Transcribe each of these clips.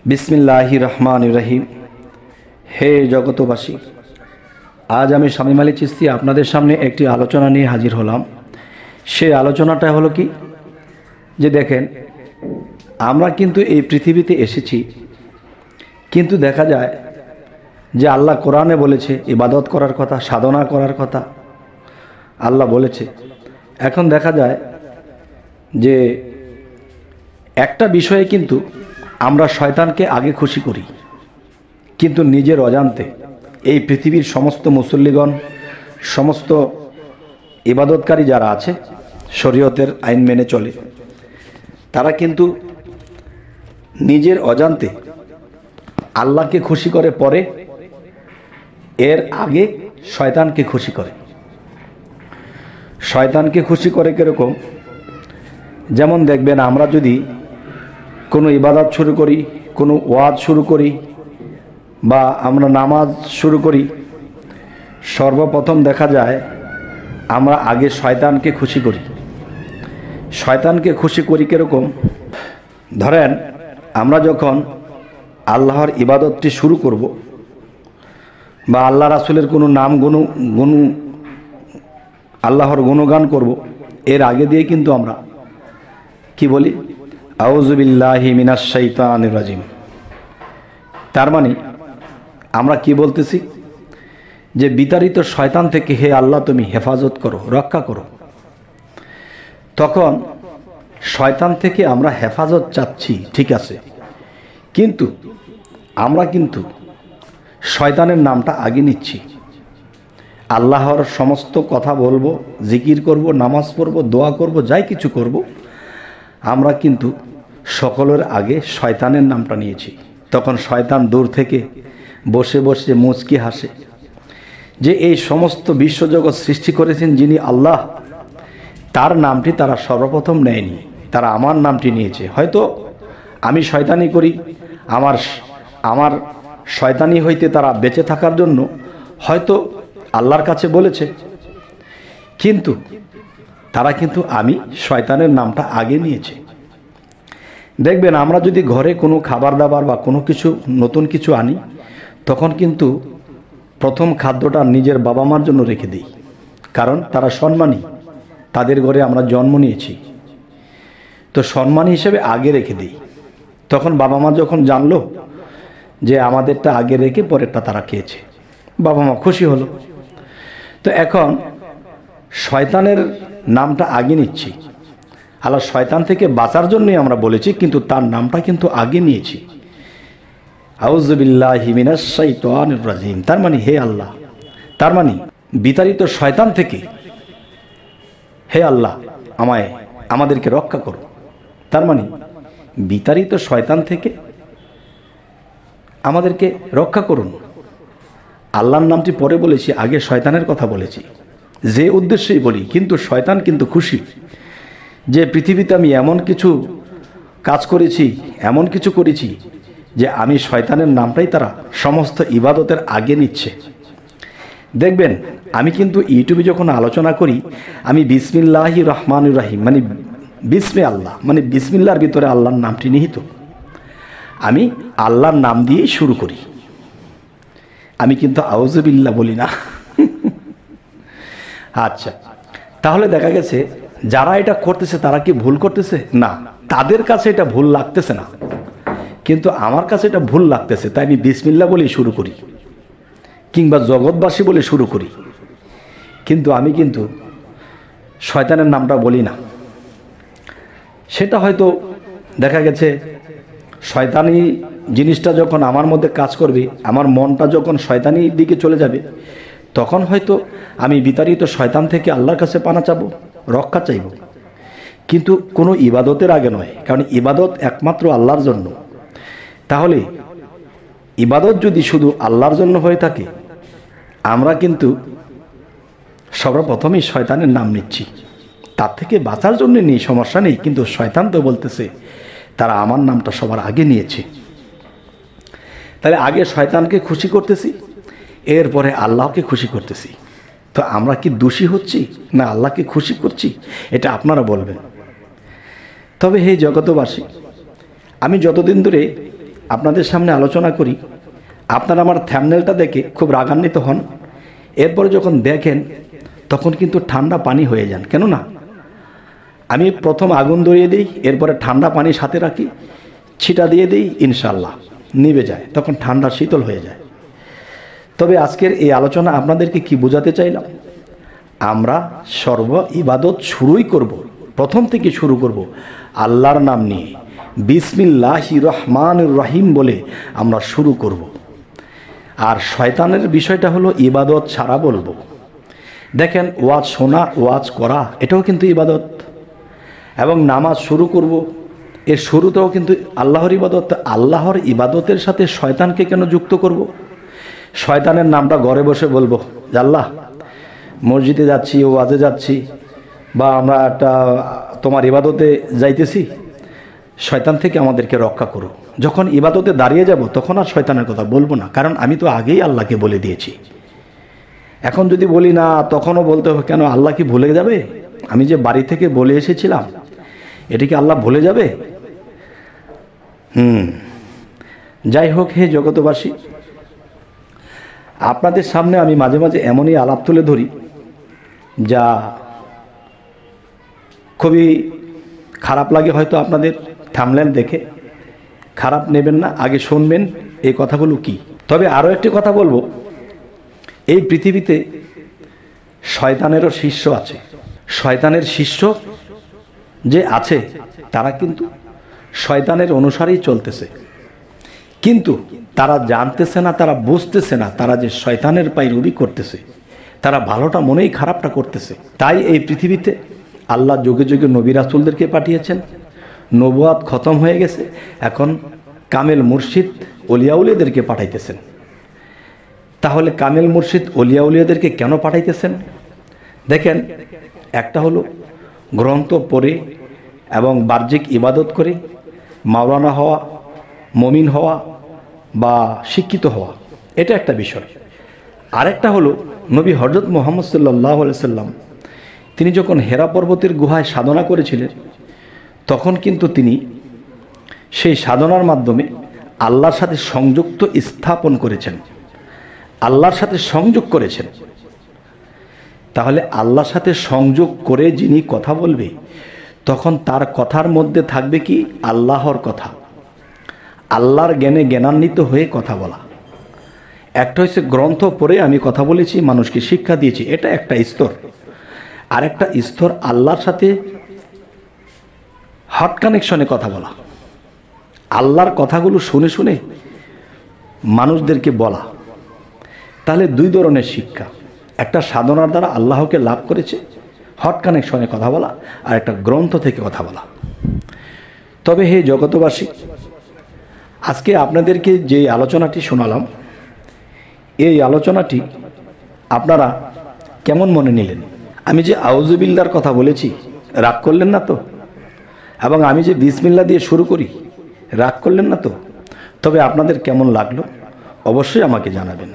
বিসমিল্লাহির রহমানির রহিম। হে জগতবাসী, আজ আমি শামীম আলী চিশতি আপনাদের সামনে একটি আলোচনা নিয়ে হাজির হলাম। সেই আলোচনাটা হলো কি, যে দেখেন, আমরা কিন্তু এই পৃথিবীতে এসেছি, কিন্তু দেখা যায় যে আল্লাহ কোরআনে বলেছে ইবাদত করার কথা, সাধনা করার কথা আল্লাহ বলেছে। এখন দেখা যায় যে একটা বিষয়ে কিন্তু আমরা শয়তানকে আগে খুশি করি, কিন্তু নিজের অজান্তে এই পৃথিবীর সমস্ত মুসল্লিগণ, সমস্ত ইবাদতকারী যারা আছে, শরীয়তের আইন মেনে চলে, তারা কিন্তু নিজের অজান্তে আল্লাহকে খুশি করে পরে, এর আগে শয়তানকে খুশি করে। শয়তানকে খুশি করে কীরকম? যেমন দেখবেন, আমরা যদি কোনো ইবাদত শুরু করি, কোনো ওয়াজ শুরু করি, বা আমরা নামাজ শুরু করি, সর্বপ্রথম দেখা যায় আমরা আগে শয়তানকে খুশি করি। শয়তানকে খুশি করি কীরকম? ধরেন, আমরা যখন আল্লাহর ইবাদতটি শুরু করব, বা আল্লাহ রাসূলের কোনো নাম গুণ আল্লাহর গুণগান করব, এর আগে দিয়ে কিন্তু আমরা কি বলি? আউযু বিল্লাহি মিনাশ শাইতানির রাজিম। তার মানে আমরা কি বলতেছি? যে বিতাড়িত শয়তান থেকে হে আল্লাহ তুমি হেফাজত করো, রক্ষা করো। তখন শয়তান থেকে আমরা হেফাজত চাচ্ছি, ঠিক আছে, কিন্তু আমরা কিন্তু শয়তানের নামটা আগে নিচ্ছি। আল্লাহর সমস্ত কথা বলবো, জিকির করব, নামাজ পড়ব, দোয়া করব, যাই কিছু করব, আমরা কিন্তু সকলের আগে শয়তানের নামটা নিয়েছি। তখন শয়তান দূর থেকে বসে বসে মুচকি হাসে যে এই সমস্ত বিশ্বজগৎ সৃষ্টি করেছেন যিনি আল্লাহ, তার নামটি তারা সর্বপ্রথম নেয়নি, তারা আমার নামটি নিয়েছে। হয়তো আমি শয়তানি করি, আমার শয়তানি হইতে তারা বেঁচে থাকার জন্য হয়তো আল্লাহর কাছে বলেছে, কিন্তু তারা কিন্তু আমি শয়তানের নামটা আগে নিয়েছে। দেখবেন, আমরা যদি ঘরে কোনো খাবার দাবার বা কোনো কিছু নতুন কিছু আনি, তখন কিন্তু প্রথম খাদ্যটা নিজের বাবা মার জন্য রেখে দিই, কারণ তারা সম্মানী, তাদের ঘরে আমরা জন্ম নিয়েছি, তো সম্মানী হিসেবে আগে রেখে দিই। তখন বাবা মা যখন জানলো যে আমাদেরটা আগে রেখে পরেরটা তারা খেয়েছে, বাবা মা খুশি হলো। তো এখন শয়তানের নামটা আগে নিচ্ছি। আল্লাহ শয়তান থেকে বাঁচার জন্যই আমরা বলেছি, কিন্তু তার নামটা কিন্তু আগে নিয়েছি। আউযু বিল্লাহি মিনাশ শাইতানির রাজিম। তার মানে হে আল্লাহ, তার মানে বিতাড়িত শয়তান থেকে হে আল্লাহ আমাদেরকে রক্ষা করো। তার মানে বিতাড়িত শয়তান থেকে আমাদেরকে রক্ষা করুন। আল্লাহর নামটি পরে বলেছি, আগে শয়তানের কথা বলেছি, যে উদ্দেশ্যেই বলি। কিন্তু শয়তান কিন্তু খুশি যে পৃথিবীতে আমি এমন কিছু কাজ করেছি, এমন কিছু করেছি যে আমি শয়তানের নামটাই তারা সমস্ত ইবাদতের আগে নিচ্ছে। দেখবেন, আমি কিন্তু ইউটিউবে যখন আলোচনা করি, আমি বিসমিল্লাহির রহমানির রহিম মানে বিসমে আল্লাহ, মানে বিসমিল্লাহর ভিতরে আল্লাহর নামটি নিহিত, আমি আল্লাহর নাম দিয়েই শুরু করি। আমি কিন্তু আউযু বিল্লাহ বলি না। আচ্ছা, তাহলে দেখা গেছে যারা এটা করতেছে তারা কি ভুল করতেছে? না, তাদের কাছে এটা ভুল লাগতেছে না, কিন্তু আমার কাছে এটা ভুল লাগতেছে। তাই আমি বিসমিল্লাহ বলে শুরু করি, কিংবা জগৎবাসী বলে শুরু করি, কিন্তু আমি কিন্তু শয়তানের নামটা বলি না। সেটা হয়তো দেখা গেছে শয়তানি জিনিসটা যখন আমার মধ্যে কাজ করবে, আমার মনটা যখন শয়তানির দিকে চলে যাবে, তখন হয়তো আমি বিতাড়িত শয়তান থেকে আল্লাহর কাছে পানা চাবো, রক্ষা চাইব, কিন্তু কোনো ইবাদতের আগে নয়, কারণ ইবাদত একমাত্র আল্লাহর জন্য। তাহলে ইবাদত যদি শুধু আল্লাহর জন্য হয়ে থাকে, আমরা কিন্তু সর্বপ্রথমেই শয়তানের নাম নিচ্ছি। তার থেকে বাঁচার জন্য নেই, সমস্যা নেই, কিন্তু শয়তান তো বলতেছে তারা আমার নামটা সবার আগে নিয়েছে। তাহলে আগে শয়তানকে খুশি করতেছি, এরপরে আল্লাহকে খুশি করতেছি। তো আমরা কি দোষী হচ্ছি না আল্লাহকে খুশি করছি? এটা আপনারা বলবেন। তবে হে জগতবাসী, আমি যতদিন ধরে আপনাদের সামনে আলোচনা করি, আপনারা আমার থ্যাম্বনেলটা দেখে খুব রাগান্বিত হন, এরপরে যখন দেখেন তখন কিন্তু ঠান্ডা পানি হয়ে যান। কেননা আমি প্রথম আগুন ধরিয়ে দিই, এরপরে ঠান্ডা পানি সাথে রাখি, ছিটা দিয়ে দিই, ইনশাল্লাহ নিভে যায়, তখন ঠান্ডা শীতল হয়ে যায়। তবে আজকের এই আলোচনা আপনাদেরকে কি বোঝাতে চাইলাম, আমরা সর্ব ইবাদত শুরুই করব, প্রথম থেকে শুরু করব আল্লাহর নাম নিয়ে, বিসমিল্লাহির রহমানির রহিম বলে আমরা শুরু করব। আর শয়তানের বিষয়টা হলো ইবাদত ছাড়া বলবো। দেখেন, ওয়াজ শোনা, ওয়াজ করা, এটাও কিন্তু ইবাদত। এবং নামাজ শুরু করব, এর শুরুতেও কিন্তু আল্লাহর ইবাদত। আল্লাহর ইবাদতের সাথে শয়তানকে কেন যুক্ত করব? শয়তানের নামটা ঘরে বসে বলবো যে আল্লাহ, মসজিদে যাচ্ছি, ওয়াজে যাচ্ছি, বা আমরা একটা তোমার ইবাদতে যাইতেছি, শয়তান থেকে আমাদেরকে রক্ষা করো। যখন ইবাদতে দাঁড়িয়ে যাব তখন আর শয়তানের কথা বলবো না, কারণ আমি তো আগেই আল্লাহকে বলে দিয়েছি। এখন যদি বলি না, তখনও বলতে হবে কেন? আল্লাহ কি ভুলে যাবে? আমি যে বাড়ি থেকে বলে এসেছিলাম, এটা কি আল্লাহ ভুলে যাবে? যাই হোক, হে জগতবাসী, আপনাদের সামনে আমি মাঝে মাঝে এমনই আলাপ তুলে ধরি যা খুবই খারাপ লাগে হয়তো আপনাদের। থাম্বনেল দেখে খারাপ নেবেন না, আগে শুনবেন এই কথাগুলো কি। তবে আরও একটি কথা বলবো, এই পৃথিবীতে শয়তানেরও শিষ্য আছে। শয়তানের শিষ্য যে আছে তারা কিন্তু শয়তানের অনুসারেই চলতেছে, কিন্তু তারা জানতেছে না, তারা বুঝতেছে না, তারা যে শয়তানের পায়রবি করতেছে, তারা ভালোটা মনেই খারাপটা করতেছে। তাই এই পৃথিবীতে আল্লাহ যুগে যুগে নবী রাসূলদেরকে পাঠিয়েছেন, নবুয়াত খতম হয়ে গেছে, এখন কামেল মুর্শিদ অলিয়াউলিয়াদেরকে পাঠাইতেছেন। তাহলে কামেল মুর্শিদ অলিয়াউলিয়াদেরকে কেন পাঠাইতেছেন? দেখেন, একটা হলো গ্রন্থ পড়ে এবং বাহ্যিক ইবাদত করে মাওলানা হওয়া, মমিন হওয়া বা শিক্ষিত হওয়া, এটা একটা বিষয়। আরেকটা হলো নবী হযরত মুহাম্মদ সাল্লাল্লাহু আলাইহি সাল্লাম তিনি যখন হেরা পর্বতের গুহায় সাধনা করেছিলেন, তখন কিন্তু তিনি সেই সাধনার মাধ্যমে আল্লাহর সাথে সংযুক্ত স্থাপন করেছেন, আল্লাহর সাথে সংযোগ করেছেন। তাহলে আল্লাহর সাথে সংযোগ করে যিনি কথা বলবে, তখন তার কথার মধ্যে থাকবে কি? আল্লাহর কথা, আল্লাহর জ্ঞানে জ্ঞানান্বিত হয়ে কথা বলা। একটা হচ্ছে গ্রন্থ পড়ে আমি কথা বলেছি, মানুষকে শিক্ষা দিয়েছি, এটা একটা স্তর। আরেকটা স্তর আল্লাহর সাথে হট কানেকশনে কথা বলা, আল্লাহর কথাগুলো শুনে শুনে মানুষদেরকে বলা। তাহলে দুই ধরনের শিক্ষা, একটা সাধনার দ্বারা আল্লাহকে লাভ করেছে, হট কানেকশনে কথা বলা, আর একটা গ্রন্থ থেকে কথা বলা। তবে হে জগতবাসী, আজকে আপনাদেরকে যে আলোচনাটি শোনালাম, এই আলোচনাটি আপনারা কেমন মনে নিলেন? আমি যে আউযুবিল্লাহর কথা বলেছি, রাগ করলেন না তো? এবং আমি যে বিসমিল্লাহ দিয়ে শুরু করি, রাগ করলেন না তো? তবে আপনাদের কেমন লাগলো অবশ্যই আমাকে জানাবেন।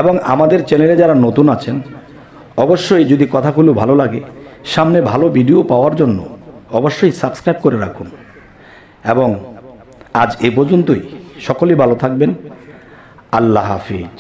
এবং আমাদের চ্যানেলে যারা নতুন আছেন, অবশ্যই যদি কথাগুলো ভালো লাগে, সামনে ভালো ভিডিও পাওয়ার জন্য অবশ্যই সাবস্ক্রাইব করে রাখুন। এবং আজ এ পর্যন্তই, সকলেই ভালো থাকবেন। আল্লাহ হাফিজ।